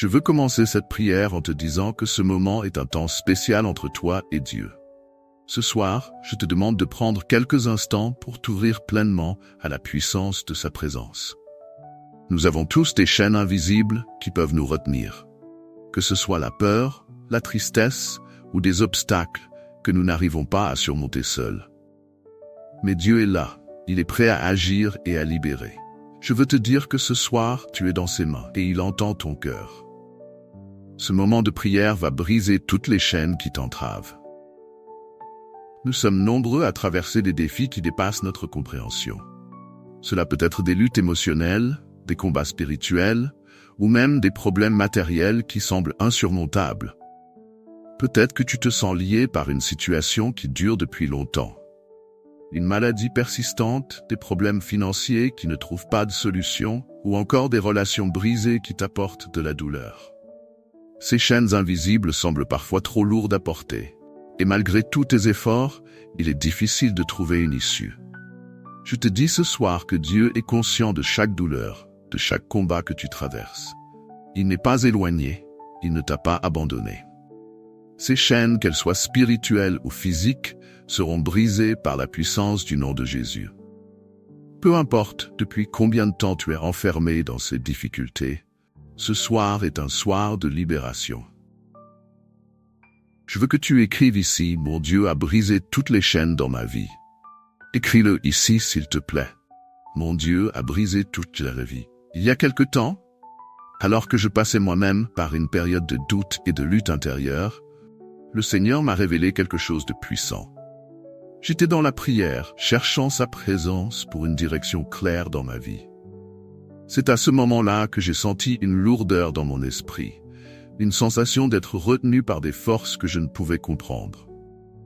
Je veux commencer cette prière en te disant que ce moment est un temps spécial entre toi et Dieu. Ce soir, je te demande de prendre quelques instants pour t'ouvrir pleinement à la puissance de sa présence. Nous avons tous des chaînes invisibles qui peuvent nous retenir. Que ce soit la peur, la tristesse ou des obstacles que nous n'arrivons pas à surmonter seuls. Mais Dieu est là, il est prêt à agir et à libérer. Je veux te dire que ce soir, tu es dans ses mains et il entend ton cœur. Ce moment de prière va briser toutes les chaînes qui t'entravent. Nous sommes nombreux à traverser des défis qui dépassent notre compréhension. Cela peut être des luttes émotionnelles, des combats spirituels, ou même des problèmes matériels qui semblent insurmontables. Peut-être que tu te sens lié par une situation qui dure depuis longtemps. Une maladie persistante, des problèmes financiers qui ne trouvent pas de solution, ou encore des relations brisées qui t'apportent de la douleur. Ces chaînes invisibles semblent parfois trop lourdes à porter. Et malgré tous tes efforts, il est difficile de trouver une issue. Je te dis ce soir que Dieu est conscient de chaque douleur, de chaque combat que tu traverses. Il n'est pas éloigné, il ne t'a pas abandonné. Ces chaînes, qu'elles soient spirituelles ou physiques, seront brisées par la puissance du nom de Jésus. Peu importe depuis combien de temps tu es enfermé dans ces difficultés, ce soir est un soir de libération. Je veux que tu écrives ici, mon Dieu a brisé toutes les chaînes dans ma vie. Écris-le ici, s'il te plaît. Mon Dieu a brisé toute la vie. Il y a quelque temps, alors que je passais moi-même par une période de doute et de lutte intérieure, le Seigneur m'a révélé quelque chose de puissant. J'étais dans la prière, cherchant sa présence pour une direction claire dans ma vie. C'est à ce moment-là que j'ai senti une lourdeur dans mon esprit. Une sensation d'être retenu par des forces que je ne pouvais comprendre.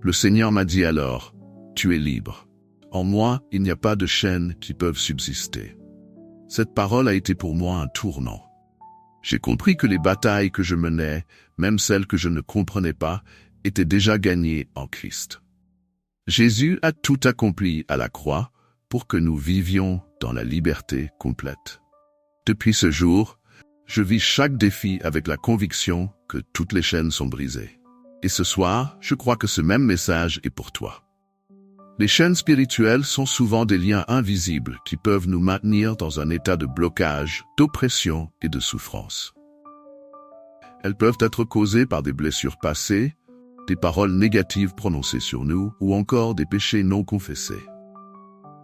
Le Seigneur m'a dit alors, « Tu es libre. En moi, il n'y a pas de chaînes qui peuvent subsister. » Cette parole a été pour moi un tournant. J'ai compris que les batailles que je menais, même celles que je ne comprenais pas, étaient déjà gagnées en Christ. Jésus a tout accompli à la croix pour que nous vivions dans la liberté complète. Depuis ce jour, je vis chaque défi avec la conviction que toutes les chaînes sont brisées. Et ce soir, je crois que ce même message est pour toi. Les chaînes spirituelles sont souvent des liens invisibles qui peuvent nous maintenir dans un état de blocage, d'oppression et de souffrance. Elles peuvent être causées par des blessures passées, des paroles négatives prononcées sur nous ou encore des péchés non confessés.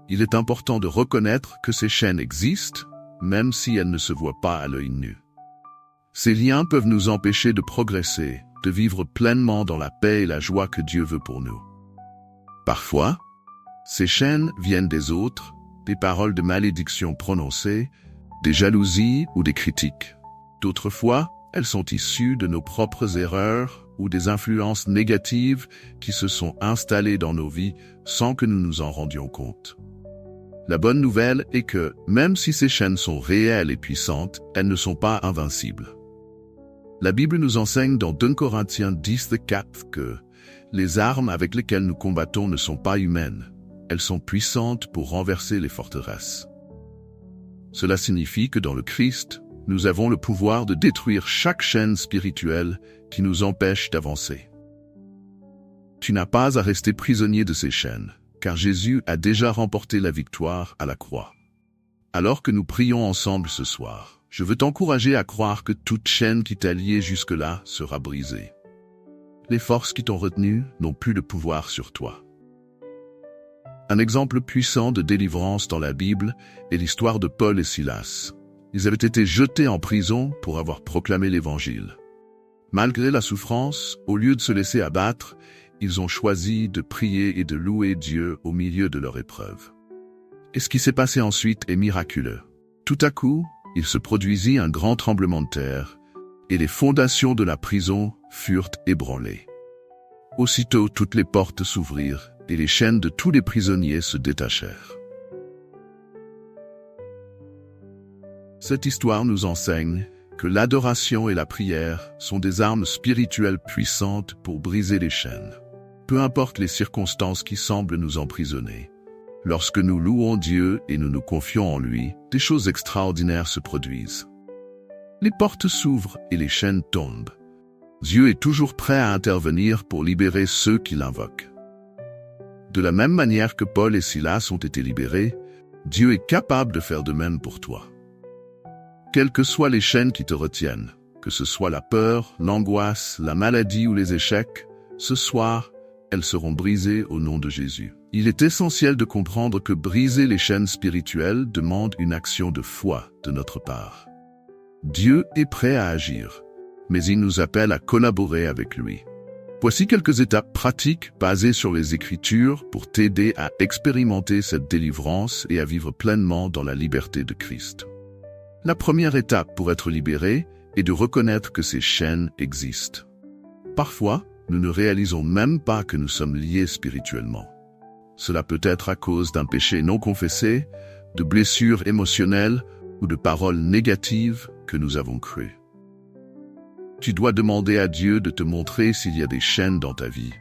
Il est important de reconnaître que ces chaînes existent, même si elles ne se voient pas à l'œil nu. Ces liens peuvent nous empêcher de progresser, de vivre pleinement dans la paix et la joie que Dieu veut pour nous. Parfois, ces chaînes viennent des autres, des paroles de malédiction prononcées, des jalousies ou des critiques. D'autres fois, elles sont issues de nos propres erreurs ou des influences négatives qui se sont installées dans nos vies sans que nous nous en rendions compte. La bonne nouvelle est que, même si ces chaînes sont réelles et puissantes, elles ne sont pas invincibles. La Bible nous enseigne dans 2 Corinthiens 10:4 que les armes avec lesquelles nous combattons ne sont pas humaines. Elles sont puissantes pour renverser les forteresses. Cela signifie que dans le Christ, nous avons le pouvoir de détruire chaque chaîne spirituelle qui nous empêche d'avancer. Tu n'as pas à rester prisonnier de ces chaînes, car Jésus a déjà remporté la victoire à la croix. Alors que nous prions ensemble ce soir, je veux t'encourager à croire que toute chaîne qui t'a lié jusque-là sera brisée. Les forces qui t'ont retenu n'ont plus de pouvoir sur toi. Un exemple puissant de délivrance dans la Bible est l'histoire de Paul et Silas. Ils avaient été jetés en prison pour avoir proclamé l'Évangile. Malgré la souffrance, au lieu de se laisser abattre, ils ont choisi de prier et de louer Dieu au milieu de leur épreuve. Et ce qui s'est passé ensuite est miraculeux. Tout à coup, il se produisit un grand tremblement de terre, et les fondations de la prison furent ébranlées. Aussitôt, toutes les portes s'ouvrirent, et les chaînes de tous les prisonniers se détachèrent. Cette histoire nous enseigne que l'adoration et la prière sont des armes spirituelles puissantes pour briser les chaînes. Peu importe les circonstances qui semblent nous emprisonner, lorsque nous louons Dieu et nous nous confions en lui, des choses extraordinaires se produisent. Les portes s'ouvrent et les chaînes tombent. Dieu est toujours prêt à intervenir pour libérer ceux qui l'invoquent. De la même manière que Paul et Silas ont été libérés, Dieu est capable de faire de même pour toi. Quelles que soient les chaînes qui te retiennent, que ce soit la peur, l'angoisse, la maladie ou les échecs, ce soir, elles seront brisées au nom de Jésus. Il est essentiel de comprendre que briser les chaînes spirituelles demande une action de foi de notre part. Dieu est prêt à agir, mais il nous appelle à collaborer avec lui. Voici quelques étapes pratiques basées sur les Écritures pour t'aider à expérimenter cette délivrance et à vivre pleinement dans la liberté de Christ. La première étape pour être libéré est de reconnaître que ces chaînes existent. Parfois, nous ne réalisons même pas que nous sommes liés spirituellement. Cela peut être à cause d'un péché non confessé, de blessures émotionnelles ou de paroles négatives que nous avons crues. Tu dois demander à Dieu de te montrer s'il y a des chaînes dans ta vie.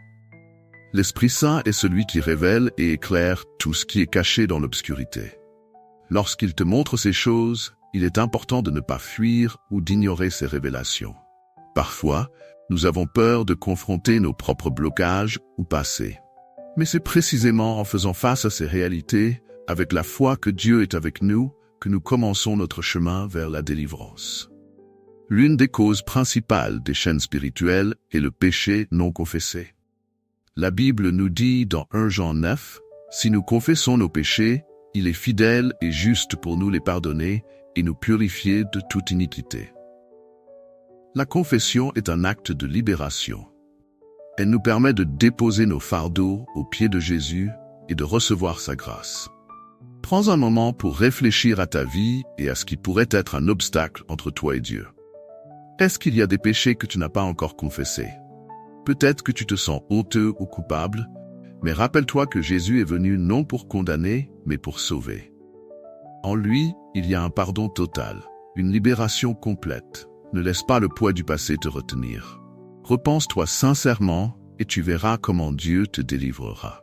L'Esprit Saint est celui qui révèle et éclaire tout ce qui est caché dans l'obscurité. Lorsqu'il te montre ces choses, il est important de ne pas fuir ou d'ignorer ces révélations. Parfois, nous avons peur de confronter nos propres blocages ou passés. Mais c'est précisément en faisant face à ces réalités, avec la foi que Dieu est avec nous, que nous commençons notre chemin vers la délivrance. L'une des causes principales des chaînes spirituelles est le péché non confessé. La Bible nous dit dans 1 Jean 9, « Si nous confessons nos péchés, il est fidèle et juste pour nous les pardonner et nous purifier de toute iniquité. » La confession est un acte de libération. Elle nous permet de déposer nos fardeaux aux pieds de Jésus et de recevoir sa grâce. Prends un moment pour réfléchir à ta vie et à ce qui pourrait être un obstacle entre toi et Dieu. Est-ce qu'il y a des péchés que tu n'as pas encore confessés? Peut-être que tu te sens honteux ou coupable, mais rappelle-toi que Jésus est venu non pour condamner, mais pour sauver. En lui, il y a un pardon total, une libération complète. Ne laisse pas le poids du passé te retenir. Repense-toi sincèrement et tu verras comment Dieu te délivrera.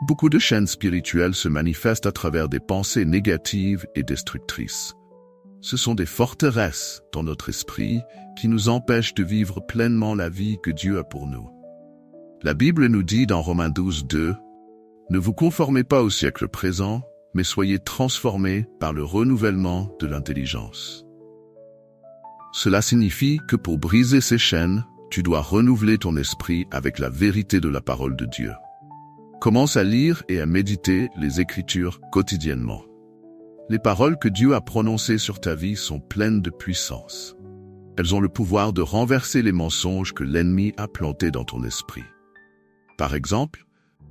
Beaucoup de chaînes spirituelles se manifestent à travers des pensées négatives et destructrices. Ce sont des forteresses dans notre esprit qui nous empêchent de vivre pleinement la vie que Dieu a pour nous. La Bible nous dit dans Romains 12, 2, « Ne vous conformez pas au siècle présent, mais soyez transformés par le renouvellement de l'intelligence. » Cela signifie que pour briser ces chaînes, tu dois renouveler ton esprit avec la vérité de la parole de Dieu. Commence à lire et à méditer les Écritures quotidiennement. Les paroles que Dieu a prononcées sur ta vie sont pleines de puissance. Elles ont le pouvoir de renverser les mensonges que l'ennemi a plantés dans ton esprit. Par exemple,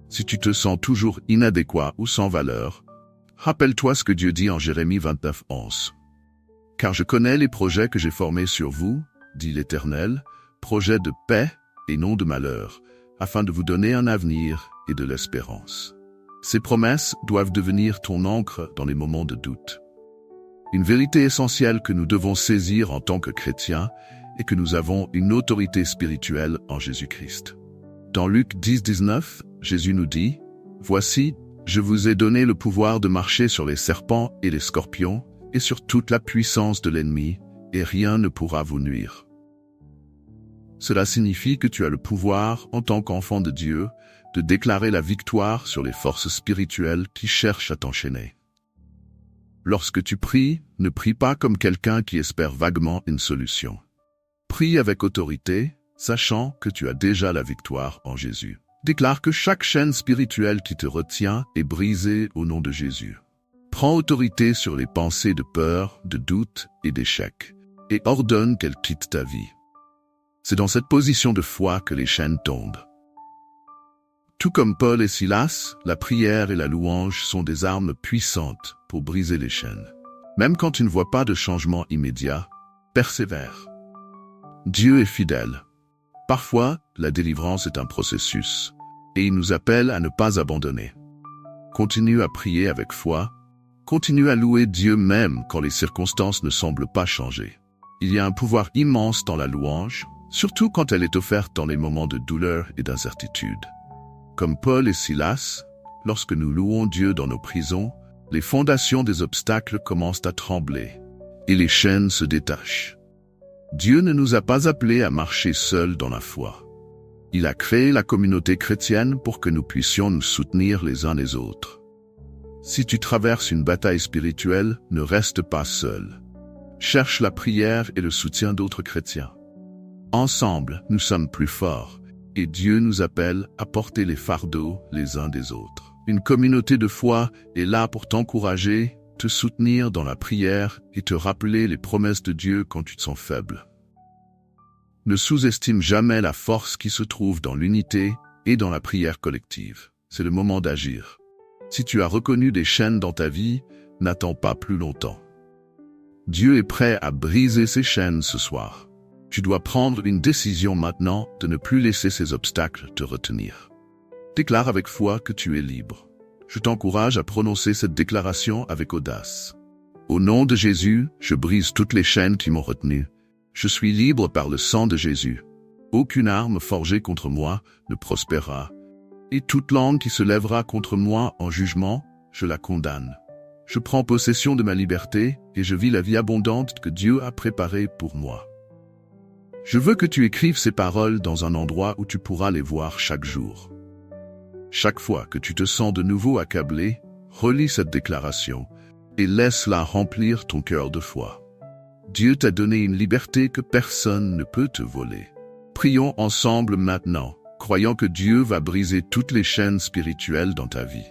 si tu te sens toujours inadéquat ou sans valeur, rappelle-toi ce que Dieu dit en Jérémie 29, 11. « Car je connais les projets que j'ai formés sur vous, dit l'Éternel, projets de paix et non de malheur, afin de vous donner un avenir et de l'espérance. » Ces promesses doivent devenir ton encre dans les moments de doute. Une vérité essentielle que nous devons saisir en tant que chrétiens est que nous avons une autorité spirituelle en Jésus-Christ. Dans Luc 10, 19, Jésus nous dit « Voici, je vous ai donné le pouvoir de marcher sur les serpents et les scorpions et sur toute la puissance de l'ennemi, et rien ne pourra vous nuire. » Cela signifie que tu as le pouvoir, en tant qu'enfant de Dieu, de déclarer la victoire sur les forces spirituelles qui cherchent à t'enchaîner. Lorsque tu pries, ne prie pas comme quelqu'un qui espère vaguement une solution. Prie avec autorité, sachant que tu as déjà la victoire en Jésus. Déclare que chaque chaîne spirituelle qui te retient est brisée au nom de Jésus. Prends autorité sur les pensées de peur, de doute et d'échec, et ordonne qu'elles quittent ta vie. C'est dans cette position de foi que les chaînes tombent. Tout comme Paul et Silas, la prière et la louange sont des armes puissantes pour briser les chaînes. Même quand tu ne vois pas de changement immédiat, persévère. Dieu est fidèle. Parfois, la délivrance est un processus, et il nous appelle à ne pas abandonner. Continue à prier avec foi, continue à louer Dieu même quand les circonstances ne semblent pas changer. Il y a un pouvoir immense dans la louange, surtout quand elle est offerte dans les moments de douleur et d'incertitude. Comme Paul et Silas, lorsque nous louons Dieu dans nos prisons, les fondations des obstacles commencent à trembler et les chaînes se détachent. Dieu ne nous a pas appelés à marcher seuls dans la foi. Il a créé la communauté chrétienne pour que nous puissions nous soutenir les uns les autres. Si tu traverses une bataille spirituelle, ne reste pas seul. Cherche la prière et le soutien d'autres chrétiens. Ensemble, nous sommes plus forts, et Dieu nous appelle à porter les fardeaux les uns des autres. Une communauté de foi est là pour t'encourager, te soutenir dans la prière et te rappeler les promesses de Dieu quand tu te sens faible. Ne sous-estime jamais la force qui se trouve dans l'unité et dans la prière collective. C'est le moment d'agir. Si tu as reconnu des chaînes dans ta vie, n'attends pas plus longtemps. Dieu est prêt à briser ces chaînes ce soir. Tu dois prendre une décision maintenant de ne plus laisser ces obstacles te retenir. Déclare avec foi que tu es libre. Je t'encourage à prononcer cette déclaration avec audace. Au nom de Jésus, je brise toutes les chaînes qui m'ont retenu. Je suis libre par le sang de Jésus. Aucune arme forgée contre moi ne prospérera. Et toute langue qui se lèvera contre moi en jugement, je la condamne. Je prends possession de ma liberté et je vis la vie abondante que Dieu a préparée pour moi. Je veux que tu écrives ces paroles dans un endroit où tu pourras les voir chaque jour. Chaque fois que tu te sens de nouveau accablé, relis cette déclaration et laisse-la remplir ton cœur de foi. Dieu t'a donné une liberté que personne ne peut te voler. Prions ensemble maintenant, croyant que Dieu va briser toutes les chaînes spirituelles dans ta vie.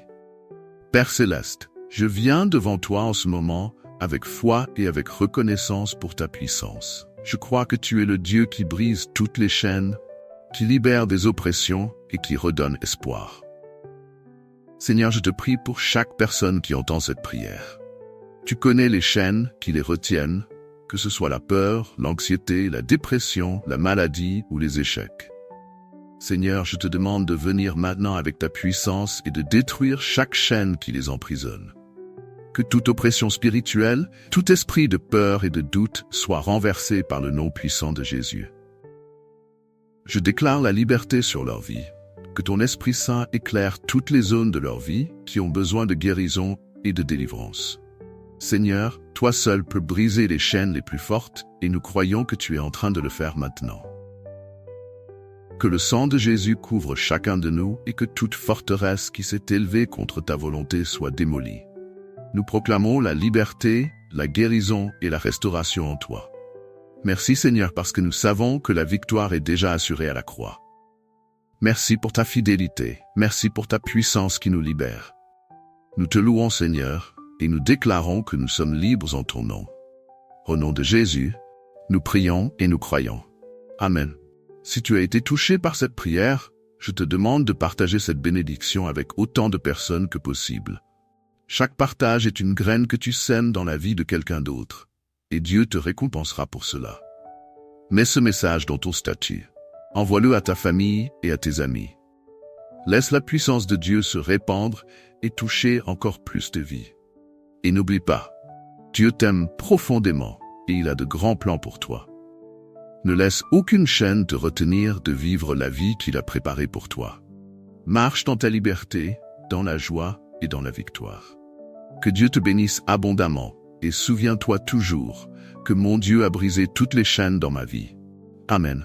Père Céleste, je viens devant toi en ce moment avec foi et avec reconnaissance pour ta puissance. Je crois que tu es le Dieu qui brise toutes les chaînes, qui libère des oppressions et qui redonne espoir. Seigneur, je te prie pour chaque personne qui entend cette prière. Tu connais les chaînes qui les retiennent, que ce soit la peur, l'anxiété, la dépression, la maladie ou les échecs. Seigneur, je te demande de venir maintenant avec ta puissance et de détruire chaque chaîne qui les emprisonne. Que toute oppression spirituelle, tout esprit de peur et de doute soit renversé par le nom puissant de Jésus. Je déclare la liberté sur leur vie. Que ton Esprit Saint éclaire toutes les zones de leur vie qui ont besoin de guérison et de délivrance. Seigneur, toi seul peux briser les chaînes les plus fortes et nous croyons que tu es en train de le faire maintenant. Que le sang de Jésus couvre chacun de nous et que toute forteresse qui s'est élevée contre ta volonté soit démolie. Nous proclamons la liberté, la guérison et la restauration en toi. Merci Seigneur parce que nous savons que la victoire est déjà assurée à la croix. Merci pour ta fidélité, merci pour ta puissance qui nous libère. Nous te louons Seigneur et nous déclarons que nous sommes libres en ton nom. Au nom de Jésus, nous prions et nous croyons. Amen. Si tu as été touché par cette prière, je te demande de partager cette bénédiction avec autant de personnes que possible. Chaque partage est une graine que tu sèmes dans la vie de quelqu'un d'autre, et Dieu te récompensera pour cela. Mets ce message dans ton statut. Envoie-le à ta famille et à tes amis. Laisse la puissance de Dieu se répandre et toucher encore plus de vies. Et n'oublie pas, Dieu t'aime profondément et il a de grands plans pour toi. Ne laisse aucune chaîne te retenir de vivre la vie qu'il a préparée pour toi. Marche dans ta liberté, dans la joie et dans la victoire. Que Dieu te bénisse abondamment et souviens-toi toujours que mon Dieu a brisé toutes les chaînes dans ma vie. Amen.